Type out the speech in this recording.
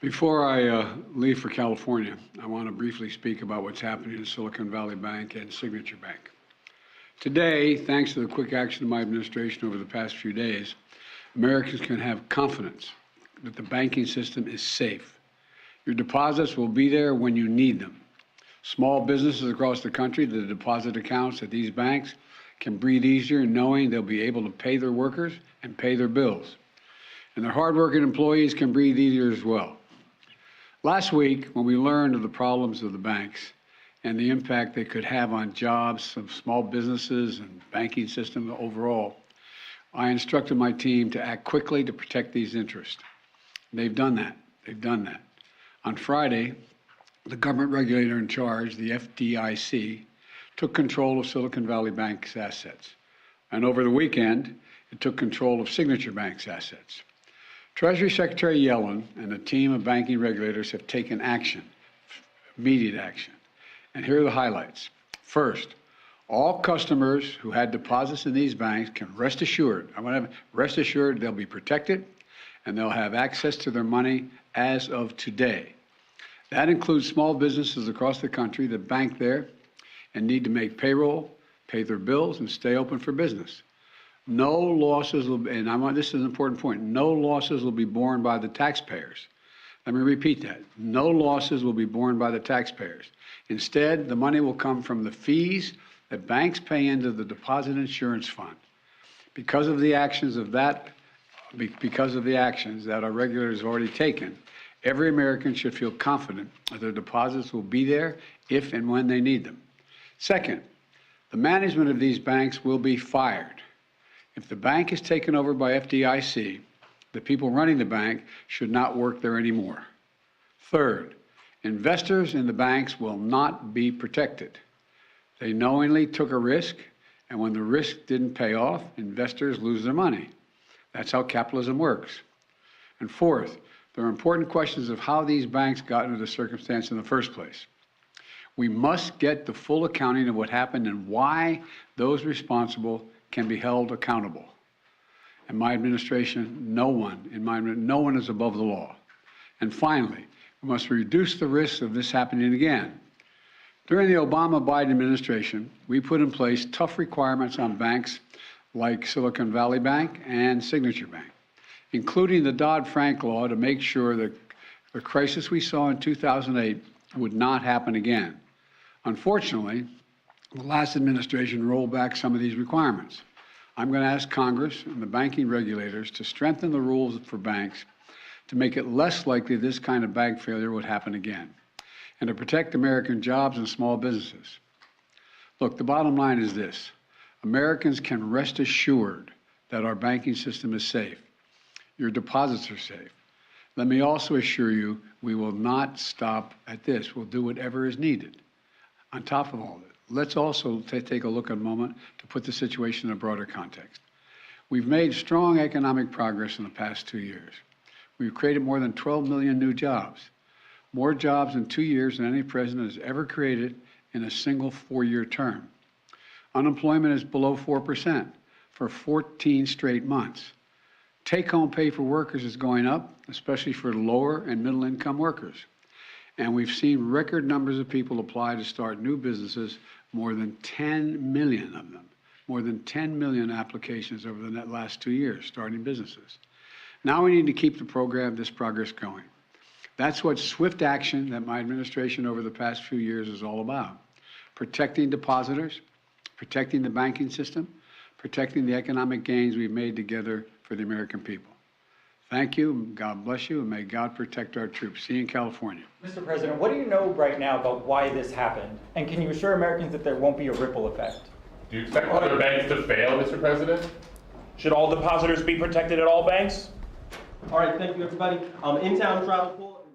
Before I leave for California, I want to briefly speak about what's happening in Silicon Valley Bank and Signature Bank. Today, thanks to the quick action of my administration over the past few days, Americans can have confidence that the banking system is safe. Your deposits will be there when you need them. Small businesses across the country, the deposit accounts at these banks can breathe easier knowing they'll be able to pay their workers and pay their bills. And their hardworking employees can breathe easier as well. Last week, when we learned of the problems of the banks and the impact they could have on jobs of small businesses and banking system overall, I instructed my team to act quickly to protect these interests. They've done that. They've done that. On Friday, the government regulator in charge, the FDIC, took control of Silicon Valley Bank's assets. And over the weekend, it took control of Signature Bank's assets. Treasury Secretary Yellen and a team of banking regulators have taken action, immediate action. And here are the highlights. First, all customers who had deposits in these banks can rest assured, rest assured they'll be protected and they'll have access to their money as of today. That includes small businesses across the country that bank there and need to make payroll, pay their bills, and stay open for business. No losses will be, and this is an important point, no losses will be borne by the taxpayers. Let me repeat that. No losses will be borne by the taxpayers. Instead, the money will come from the fees that banks pay into the Deposit Insurance Fund. Because of the actions that our regulators have already taken, every American should feel confident that their deposits will be there if and when they need them. Second, the management of these banks will be fired. If the bank is taken over by FDIC, the people running the bank should not work there anymore. Third, investors in the banks will not be protected. They knowingly took a risk, and when the risk didn't pay off, investors lose their money. That's how capitalism works. And fourth, there are important questions of how these banks got into the circumstance in the first place. We must get the full accounting of what happened and why those responsible can be held accountable. In my administration, no one is above the law. And finally, we must reduce the risk of this happening again. During the Obama-Biden administration, we put in place tough requirements on banks like Silicon Valley Bank and Signature Bank, including the Dodd-Frank law to make sure that the crisis we saw in 2008 would not happen again. Unfortunately, the last administration rolled back some of these requirements. I'm going to ask Congress and the banking regulators to strengthen the rules for banks to make it less likely this kind of bank failure would happen again, and to protect American jobs and small businesses. Look, the bottom line is this. Americans can rest assured that our banking system is safe. Your deposits are safe. Let me also assure you we will not stop at this. We'll do whatever is needed. On top of all of it, let's also take a look at a moment to put the situation in a broader context. We've made strong economic progress in the past 2 years. We've created more than 12 million new jobs, more jobs in 2 years than any president has ever created in a single 4-year term. Unemployment is below 4% for 14 straight months. Take-home pay for workers is going up, especially for lower and middle-income workers. And we've seen record numbers of people apply to start new businesses, more than 10 million of them, more than 10 million applications over the last 2 years starting businesses. Now we need to keep this progress going. That's what swift action that my administration over the past few years is all about. Protecting depositors, protecting the banking system, protecting the economic gains we've made together for the American people. Thank you, God bless you, and may God protect our troops. See you in California. Mr. President, what do you know right now about why this happened? And can you assure Americans that there won't be a ripple effect? Do you expect other banks to fail, Mr. President? Should all depositors be protected at all banks? All right, thank you, everybody. In-town travel pool.